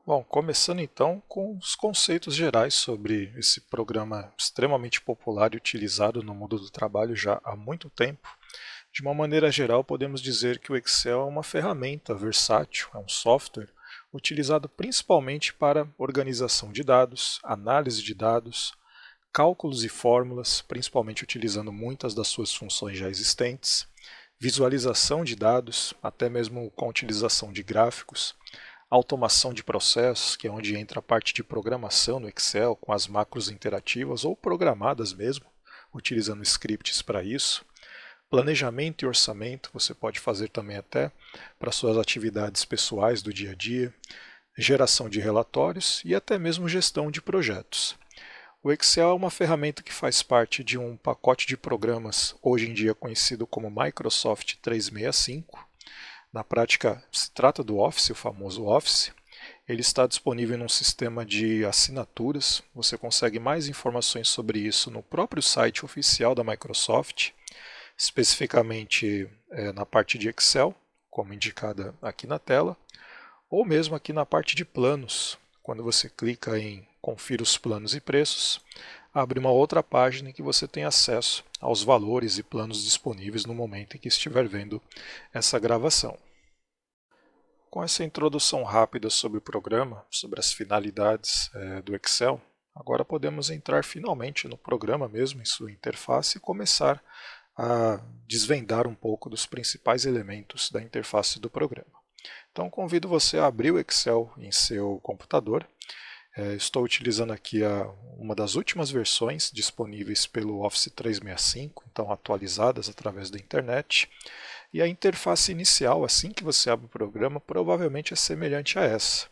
Bom, começando então com os conceitos gerais sobre esse programa extremamente popular e utilizado no mundo do trabalho já há muito tempo. De uma maneira geral, podemos dizer que o Excel é uma ferramenta versátil, é um software utilizado principalmente para organização de dados, análise de dados, cálculos e fórmulas, principalmente utilizando muitas das suas funções já existentes, visualização de dados, até mesmo com a utilização de gráficos, automação de processos, que é onde entra a parte de programação no Excel, com as macros interativas ou programadas mesmo, utilizando scripts para isso. Planejamento e orçamento, você pode fazer também até para suas atividades pessoais do dia a dia, geração de relatórios e até mesmo gestão de projetos. O Excel é uma ferramenta que faz parte de um pacote de programas, hoje em dia conhecido como Microsoft 365. Na prática, se trata do Office, o famoso Office. Ele está disponível num sistema de assinaturas. Você consegue mais informações sobre isso no próprio site oficial da Microsoft, especificamente na parte de Excel, como indicada aqui na tela, ou mesmo aqui na parte de planos. Quando você clica em Confira os planos e preços, abre uma outra página em que você tem acesso aos valores e planos disponíveis no momento em que estiver vendo essa gravação. Com essa introdução rápida sobre o programa, sobre as finalidades do Excel, agora podemos entrar finalmente no programa mesmo, em sua interface, e começar a desvendar um pouco dos principais elementos da interface do programa. Então convido você a abrir o Excel em seu computador. Estou utilizando aqui uma das últimas versões disponíveis pelo Office 365, então atualizadas através da internet. E a interface inicial, assim que você abre o programa, provavelmente é semelhante a essa.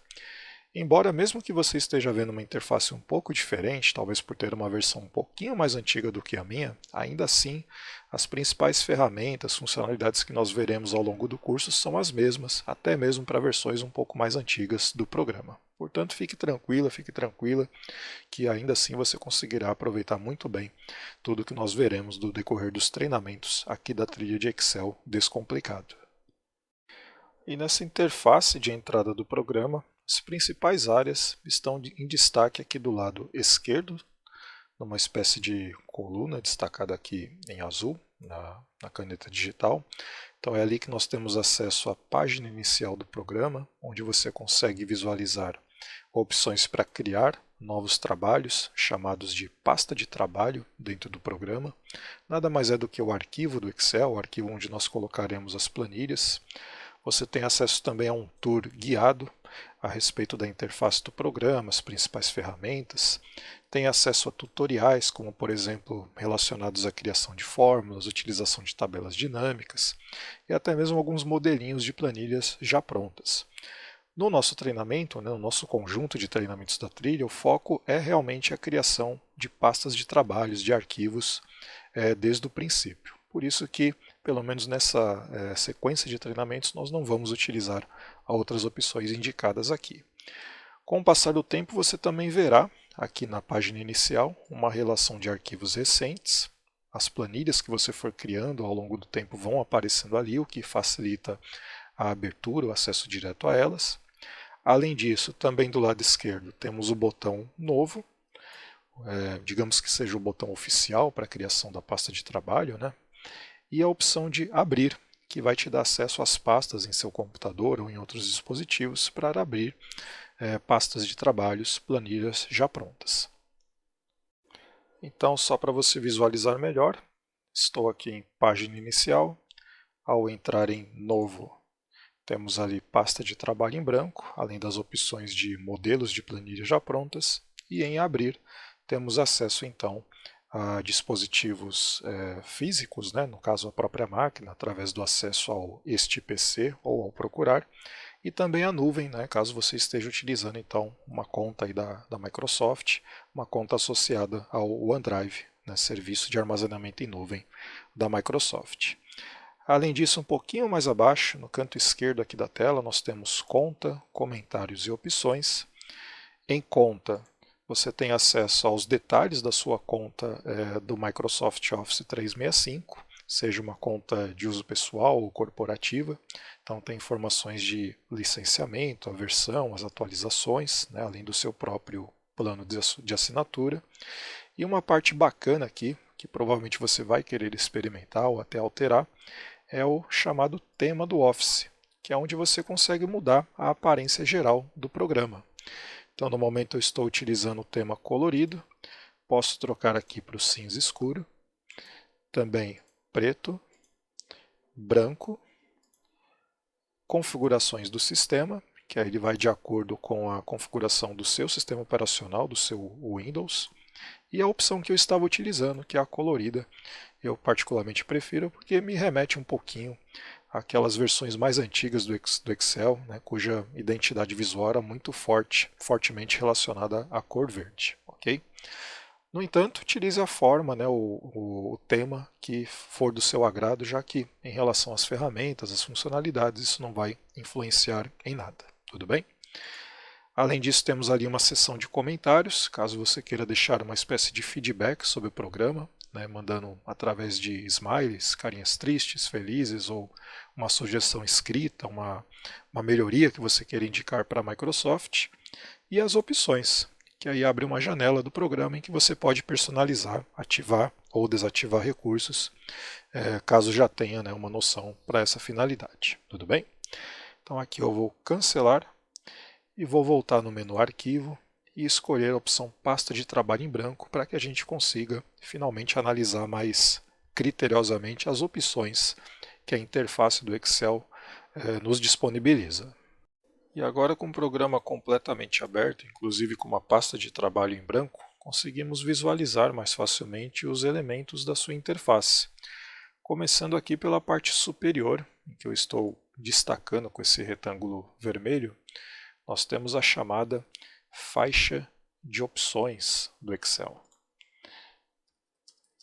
Embora mesmo que você esteja vendo uma interface um pouco diferente, talvez por ter uma versão um pouquinho mais antiga do que a minha, ainda assim, as principais ferramentas, funcionalidades que nós veremos ao longo do curso são as mesmas, até mesmo para versões um pouco mais antigas do programa. Portanto, fique tranquila, que ainda assim você conseguirá aproveitar muito bem tudo que nós veremos do decorrer dos treinamentos aqui da trilha de Excel Descomplicado. E nessa interface de entrada do programa, as principais áreas estão em destaque aqui do lado esquerdo, numa espécie de coluna destacada aqui em azul, na caneta digital. Então é ali que nós temos acesso à página inicial do programa, onde você consegue visualizar opções para criar novos trabalhos, chamados de pasta de trabalho dentro do programa. Nada mais é do que o arquivo do Excel, o arquivo onde nós colocaremos as planilhas. Você tem acesso também a um tour guiado a respeito da interface do programa, as principais ferramentas. Tem acesso a tutoriais, como por exemplo relacionados à criação de fórmulas, utilização de tabelas dinâmicas e até mesmo alguns modelinhos de planilhas já prontas. No nosso treinamento, no nosso conjunto de treinamentos da trilha, o foco é realmente a criação de pastas de trabalhos, de arquivos, desde o princípio. Por isso que, pelo menos nessa sequência de treinamentos, nós não vamos utilizar outras opções indicadas aqui. Com o passar do tempo, você também verá aqui na página inicial uma relação de arquivos recentes. As planilhas que você for criando ao longo do tempo vão aparecendo ali, o que facilita a abertura, o acesso direto a elas. Além disso, também do lado esquerdo temos o botão Novo, digamos que seja o botão oficial para a criação da pasta de trabalho, né? E a opção de Abrir, que vai te dar acesso às pastas em seu computador ou em outros dispositivos para abrir pastas de trabalhos, planilhas já prontas. Então, só para você visualizar melhor, estou aqui em página inicial. Ao entrar em Novo, temos ali pasta de trabalho em branco, além das opções de modelos de planilha já prontas. E em Abrir, temos acesso então a dispositivos físicos, né, no caso a própria máquina, através do acesso ao Este PC ou ao Procurar, e também a nuvem, né, caso você esteja utilizando então uma conta aí da Microsoft, uma conta associada ao OneDrive, né, serviço de armazenamento em nuvem da Microsoft. Além disso, um pouquinho mais abaixo, no canto esquerdo aqui da tela, nós temos Conta, Comentários e Opções. Em Conta, você tem acesso aos detalhes da sua conta do Microsoft Office 365. seja uma conta de uso pessoal ou corporativa. Então tem informações de licenciamento, a versão, as atualizações, né, além do seu próprio plano de assinatura. E uma parte bacana aqui, que provavelmente você vai querer experimentar ou até alterar, é o chamado tema do Office, que é onde você consegue mudar a aparência geral do programa. Então no momento eu estou utilizando o tema colorido, posso trocar aqui para o cinza escuro, também preto, branco, configurações do sistema, que aí ele vai de acordo com a configuração do seu sistema operacional, do seu Windows, e a opção que eu estava utilizando, que é a colorida. Eu particularmente prefiro porque me remete um pouquinho àquelas versões mais antigas do Excel, né, cuja identidade visual era muito fortemente relacionada à cor verde. Ok? No entanto, utilize a forma, né, o tema que for do seu agrado, já que em relação às ferramentas, às funcionalidades, isso não vai influenciar em nada. Tudo bem? Além disso, temos ali uma seção de comentários, caso você queira deixar uma espécie de feedback sobre o programa, né, mandando através de smileys, carinhas tristes, felizes, ou uma sugestão escrita, uma melhoria que você queira indicar para a Microsoft. E as opções, que aí abre uma janela do programa em que você pode personalizar, ativar ou desativar recursos, caso já tenha, né, uma noção para essa finalidade. Tudo bem? Então aqui eu vou cancelar e vou voltar no menu Arquivo e escolher a opção Pasta de Trabalho em Branco para que a gente consiga finalmente analisar mais criteriosamente as opções que a interface do Excel nos disponibiliza. E agora, com o programa completamente aberto, inclusive com uma pasta de trabalho em branco, conseguimos visualizar mais facilmente os elementos da sua interface. Começando aqui pela parte superior, em que eu estou destacando com esse retângulo vermelho, nós temos a chamada faixa de opções do Excel,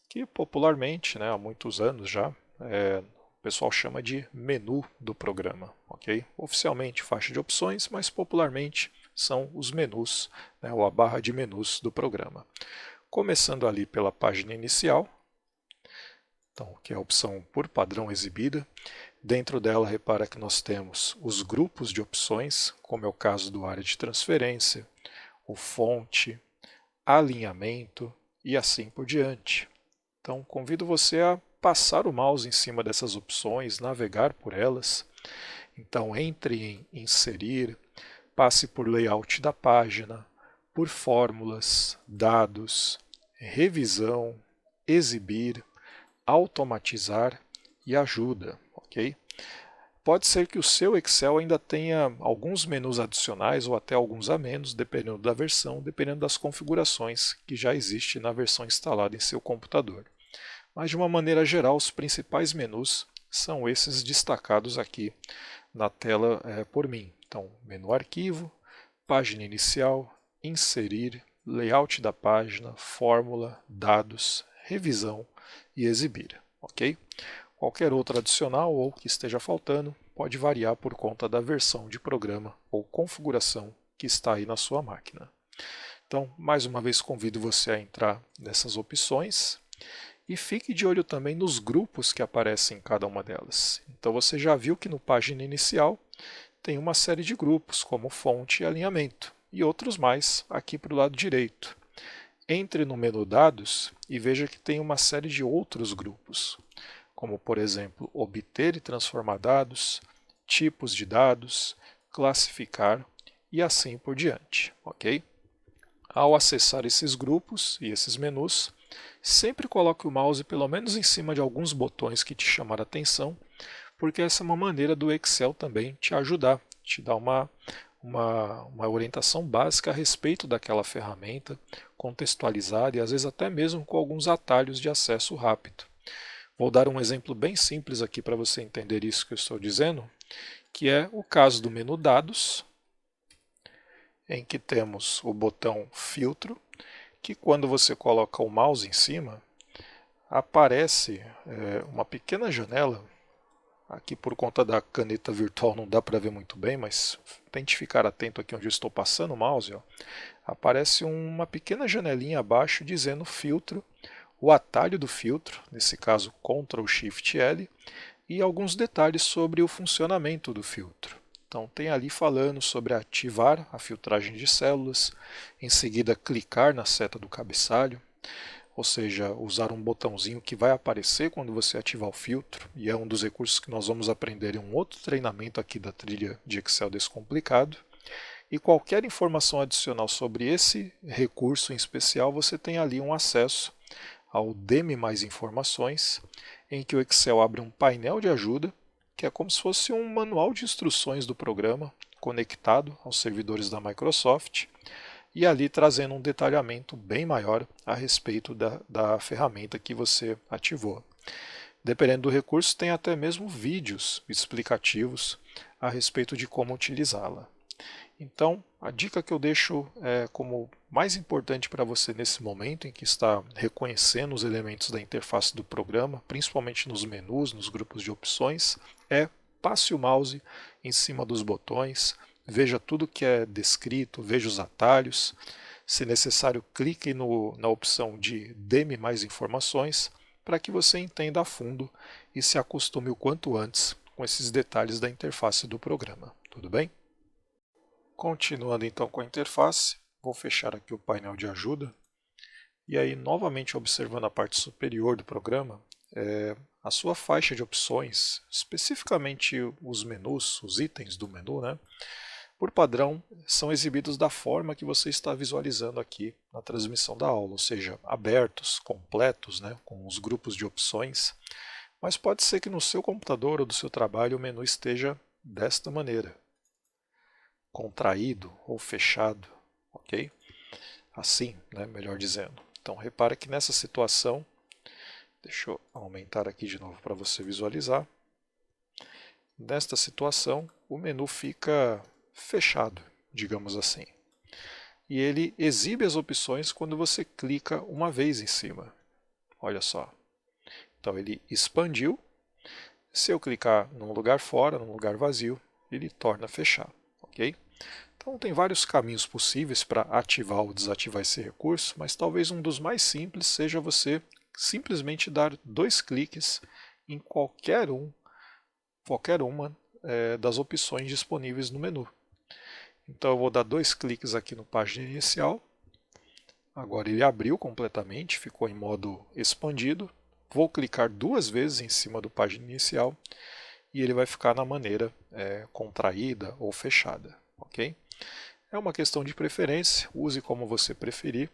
que popularmente, né, há muitos anos já, o pessoal chama de menu do programa. Okay? Oficialmente faixa de opções, mas popularmente são os menus, né, ou a barra de menus do programa. Começando ali pela página inicial, então, que é a opção por padrão exibida. Dentro dela, repara que nós temos os grupos de opções, como é o caso do área de transferência, o fonte, alinhamento e assim por diante. Então, convido você a passar o mouse em cima dessas opções, navegar por elas. Então, entre em Inserir, passe por Layout da página, por Fórmulas, Dados, Revisão, Exibir, Automatizar e Ajuda. Ok? Pode ser que o seu Excel ainda tenha alguns menus adicionais ou até alguns a menos, dependendo da versão, dependendo das configurações que já existem na versão instalada em seu computador. Mas de uma maneira geral, os principais menus são esses destacados aqui na tela por mim. Então, menu Arquivo, Página Inicial, Inserir, Layout da página, Fórmula, Dados, Revisão e Exibir. Ok? Qualquer outro adicional ou que esteja faltando pode variar por conta da versão de programa ou configuração que está aí na sua máquina. Então, mais uma vez convido você a entrar nessas opções e fique de olho também nos grupos que aparecem em cada uma delas. Então você já viu que no página inicial tem uma série de grupos, como fonte e alinhamento, e outros mais aqui para o lado direito. Entre no menu Dados e veja que tem uma série de outros grupos, como por exemplo, obter e transformar dados, tipos de dados, classificar e assim por diante. Ok? Ao acessar esses grupos e esses menus, sempre coloque o mouse pelo menos em cima de alguns botões que te chamaram a atenção, porque essa é uma maneira do Excel também te ajudar, te dar uma orientação básica a respeito daquela ferramenta, contextualizada e às vezes até mesmo com alguns atalhos de acesso rápido. Vou dar um exemplo bem simples aqui para você entender isso que eu estou dizendo, que é o caso do menu Dados, em que temos o botão Filtro, que quando você coloca o mouse em cima, aparece uma pequena janela. Aqui por conta da caneta virtual não dá para ver muito bem, mas tente ficar atento aqui onde eu estou passando o mouse. Ó. Aparece uma pequena janelinha abaixo dizendo Filtro, o atalho do filtro, nesse caso Ctrl Shift L, e alguns detalhes sobre o funcionamento do filtro. Então tem ali falando sobre ativar a filtragem de células, em seguida clicar na seta do cabeçalho, ou seja, usar um botãozinho que vai aparecer quando você ativar o filtro, e é um dos recursos que nós vamos aprender em um outro treinamento aqui da trilha de Excel Descomplicado. E qualquer informação adicional sobre esse recurso em especial, você tem ali um acesso ao Dê-me mais informações, em que o Excel abre um painel de ajuda, que é como se fosse um manual de instruções do programa, conectado aos servidores da Microsoft, e ali trazendo um detalhamento bem maior a respeito da ferramenta que você ativou. Dependendo do recurso, tem até mesmo vídeos explicativos a respeito de como utilizá-la. Então, a dica que eu deixo como mais importante para você nesse momento em que está reconhecendo os elementos da interface do programa, principalmente nos menus, nos grupos de opções, é passe o mouse em cima dos botões, veja tudo que é descrito, veja os atalhos. Se necessário, clique na opção de Dê-me mais informações para que você entenda a fundo e se acostume o quanto antes com esses detalhes da interface do programa. Tudo bem? Continuando então com a interface, vou fechar aqui o painel de ajuda e aí novamente observando a parte superior do programa, a sua faixa de opções, especificamente os menus, os itens do menu, por padrão são exibidos da forma que você está visualizando aqui na transmissão da aula, ou seja, abertos, completos, com os grupos de opções, mas pode ser que no seu computador ou do seu trabalho o menu esteja desta maneira, contraído ou fechado, ok? Assim, melhor dizendo. Então repara que nessa situação, deixa eu aumentar aqui de novo para você visualizar. Nesta situação, o menu fica fechado, digamos assim. E ele exibe as opções quando você clica uma vez em cima. Olha só. Então ele expandiu. Se eu clicar num lugar fora, num lugar vazio, ele torna a fechar, ok? Então tem vários caminhos possíveis para ativar ou desativar esse recurso, mas talvez um dos mais simples seja você simplesmente dar 2 cliques em qualquer uma das opções disponíveis no menu. Então eu vou dar 2 cliques aqui no página inicial. Agora ele abriu completamente, ficou em modo expandido. Vou clicar 2 vezes em cima do página inicial e ele vai ficar na maneira contraída ou fechada, ok? É uma questão de preferência, use como você preferir.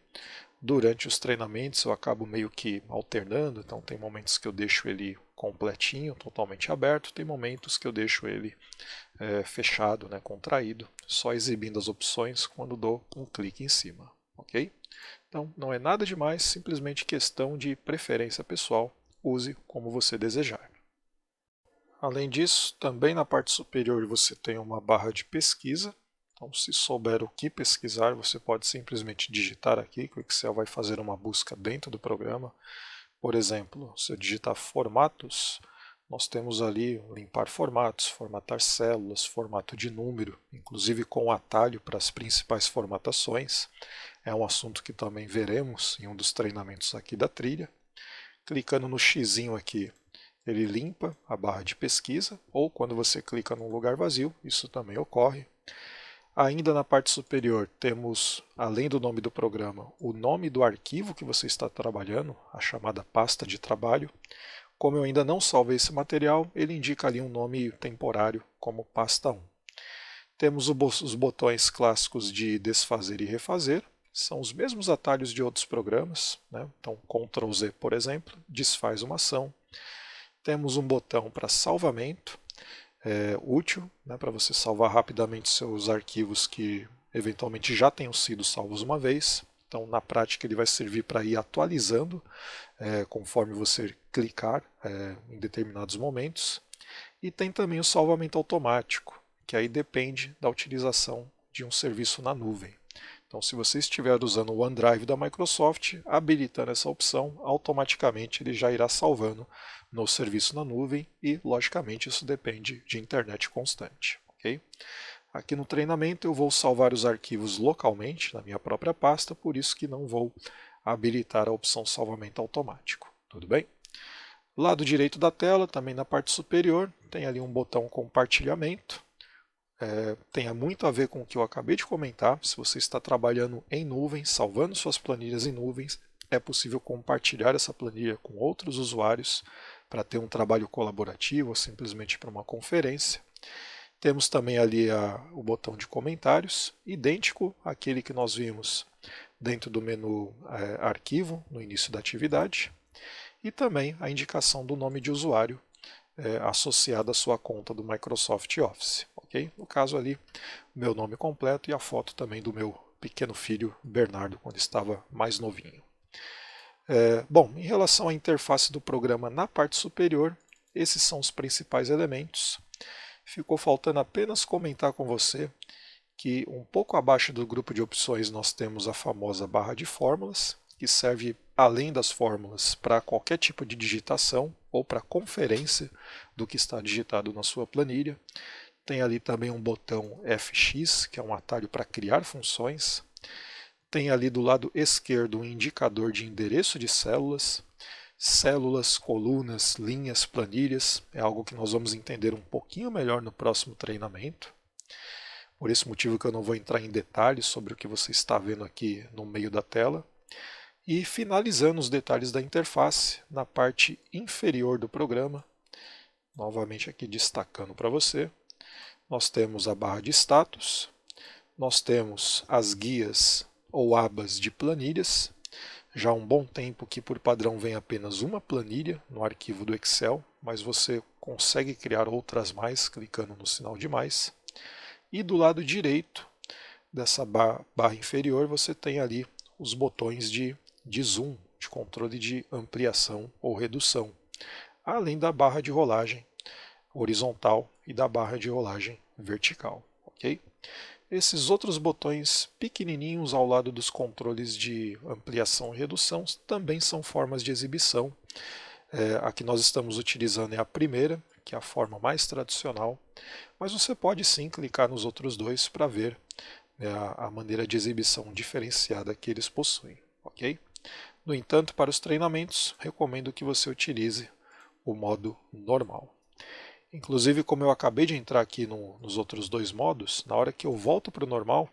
Durante os treinamentos eu acabo meio que alternando, então tem momentos que eu deixo ele completinho, totalmente aberto, tem momentos que eu deixo ele fechado, contraído, só exibindo as opções quando dou um clique em cima, ok? Então não é nada demais, simplesmente questão de preferência pessoal, use como você desejar. Além disso, também na parte superior você tem uma barra de pesquisa. Então, se souber o que pesquisar, você pode simplesmente digitar aqui, que o Excel vai fazer uma busca dentro do programa. Por exemplo, se eu digitar formatos, nós temos ali limpar formatos, formatar células, formato de número, inclusive com atalho para as principais formatações. É um assunto que também veremos em um dos treinamentos aqui da trilha. Clicando no xizinho aqui, ele limpa a barra de pesquisa, ou quando você clica num lugar vazio, isso também ocorre. Ainda na parte superior temos, além do nome do programa, o nome do arquivo que você está trabalhando, a chamada pasta de trabalho. Como eu ainda não salvei esse material, ele indica ali um nome temporário como pasta 1. Temos os botões clássicos de desfazer e refazer, são os mesmos atalhos de outros programas, Então Ctrl Z, por exemplo, desfaz uma ação. Temos um botão para salvamento, útil para você salvar rapidamente seus arquivos que eventualmente já tenham sido salvos uma vez. Então, na prática, ele vai servir para ir atualizando conforme você clicar em determinados momentos. E tem também o salvamento automático, que aí depende da utilização de um serviço na nuvem. Então, se você estiver usando o OneDrive da Microsoft, habilitando essa opção, automaticamente ele já irá salvando no serviço na nuvem e, logicamente, isso depende de internet constante. Okay? Aqui no treinamento eu vou salvar os arquivos localmente, na minha própria pasta, por isso que não vou habilitar a opção salvamento automático. Tudo bem? Lado direito da tela, também na parte superior, tem ali um botão compartilhamento. Tem muito a ver com o que eu acabei de comentar. Se você está trabalhando em nuvens, salvando suas planilhas em nuvens, é possível compartilhar essa planilha com outros usuários para ter um trabalho colaborativo ou simplesmente para uma conferência. Temos também ali o botão de comentários, idêntico àquele que nós vimos dentro do menu arquivo no início da atividade. E também a indicação do nome de usuário associado à sua conta do Microsoft Office. Okay? No caso ali, meu nome completo e a foto também do meu pequeno filho Bernardo, quando estava mais novinho. Bom, em relação à interface do programa na parte superior, esses são os principais elementos. Ficou faltando apenas comentar com você que um pouco abaixo do grupo de opções nós temos a famosa barra de fórmulas, que serve além das fórmulas para qualquer tipo de digitação ou para conferência do que está digitado na sua planilha. Tem ali também um botão FX, que é um atalho para criar funções. Tem ali do lado esquerdo um indicador de endereço de células. Células, colunas, linhas, planilhas, é algo que nós vamos entender um pouquinho melhor no próximo treinamento. Por esse motivo que eu não vou entrar em detalhes sobre o que você está vendo aqui no meio da tela. E finalizando os detalhes da interface, na parte inferior do programa, novamente aqui destacando para você, nós temos a barra de status, nós temos as guias ou abas de planilhas. Já há um bom tempo que por padrão vem apenas uma planilha no arquivo do Excel, mas você consegue criar outras mais clicando no sinal de mais. E do lado direito dessa barra inferior você tem ali os botões de zoom, de controle de ampliação ou redução, além da barra de rolagem horizontal e da barra de rolagem vertical. Okay? Esses outros botões pequenininhos ao lado dos controles de ampliação e redução também são formas de exibição. A que nós estamos utilizando é a primeira, que é a forma mais tradicional, mas você pode sim clicar nos outros dois para ver a maneira de exibição diferenciada que eles possuem. Okay? No entanto, para os treinamentos, recomendo que você utilize o modo normal. Inclusive, como eu acabei de entrar aqui nos outros dois modos, na hora que eu volto para o normal,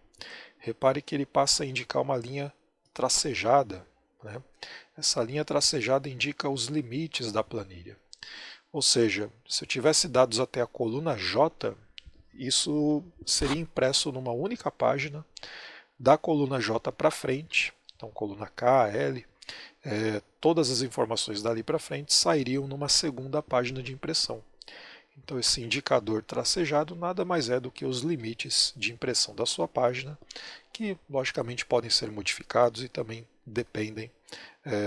repare que ele passa a indicar uma linha tracejada. Né? Essa linha tracejada indica os limites da planilha. Ou seja, se eu tivesse dados até a coluna J, isso seria impresso numa única página, da coluna J para frente, então coluna K, L, todas as informações dali para frente sairiam numa segunda página de impressão. Então esse indicador tracejado nada mais é do que os limites de impressão da sua página, que logicamente podem ser modificados e também dependem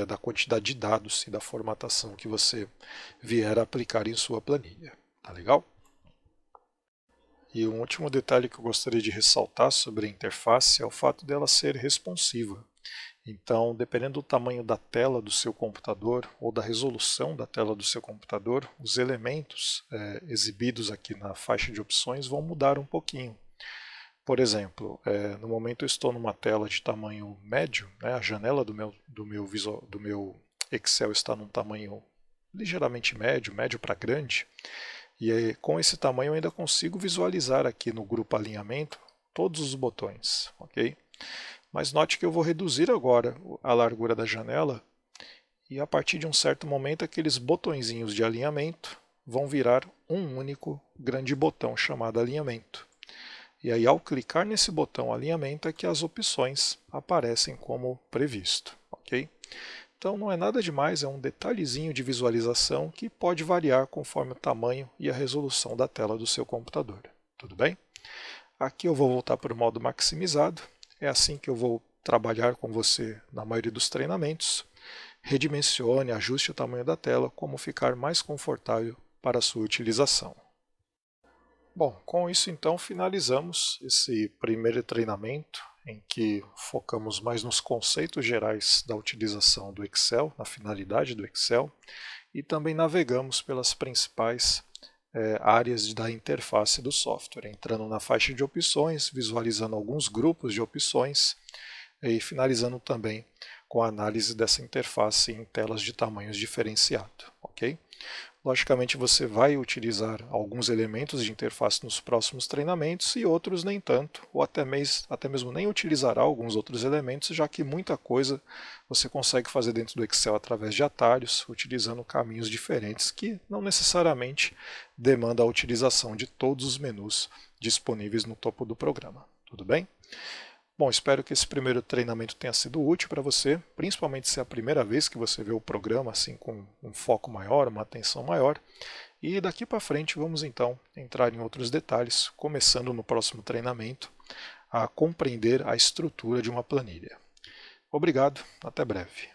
da quantidade de dados e da formatação que você vier a aplicar em sua planilha. Tá legal? E um último detalhe que eu gostaria de ressaltar sobre a interface é o fato dela ser responsiva. Então, dependendo do tamanho da tela do seu computador ou da resolução da tela do seu computador, os elementos exibidos aqui na faixa de opções vão mudar um pouquinho. Por exemplo, no momento eu estou numa tela de tamanho médio, né, a janela do meu Excel está num tamanho ligeiramente médio, médio para grande, e com esse tamanho eu ainda consigo visualizar aqui no grupo alinhamento todos os botões, ok? Mas note que eu vou reduzir agora a largura da janela e a partir de um certo momento aqueles botõezinhos de alinhamento vão virar um único grande botão chamado alinhamento. E aí ao clicar nesse botão alinhamento é que as opções aparecem como previsto. Ok? Então não é nada demais, é um detalhezinho de visualização que pode variar conforme o tamanho e a resolução da tela do seu computador. Tudo bem? Aqui eu vou voltar para o modo maximizado. É assim que eu vou trabalhar com você na maioria dos treinamentos. Redimensione, ajuste o tamanho da tela, como ficar mais confortável para a sua utilização. Bom, com isso então finalizamos esse primeiro treinamento em que focamos mais nos conceitos gerais da utilização do Excel, na finalidade do Excel, e também navegamos pelas principais áreas da interface do software, entrando na faixa de opções, visualizando alguns grupos de opções e finalizando também com a análise dessa interface em telas de tamanhos diferenciado, ok? Logicamente você vai utilizar alguns elementos de interface nos próximos treinamentos e outros nem tanto, ou até mesmo nem utilizará alguns outros elementos, já que muita coisa você consegue fazer dentro do Excel através de atalhos, utilizando caminhos diferentes que não necessariamente demanda a utilização de todos os menus disponíveis no topo do programa. Tudo bem? Bom, espero que esse primeiro treinamento tenha sido útil para você, principalmente se é a primeira vez que você vê o programa assim com um foco maior, uma atenção maior. E daqui para frente vamos então entrar em outros detalhes, começando no próximo treinamento a compreender a estrutura de uma planilha. Obrigado, até breve.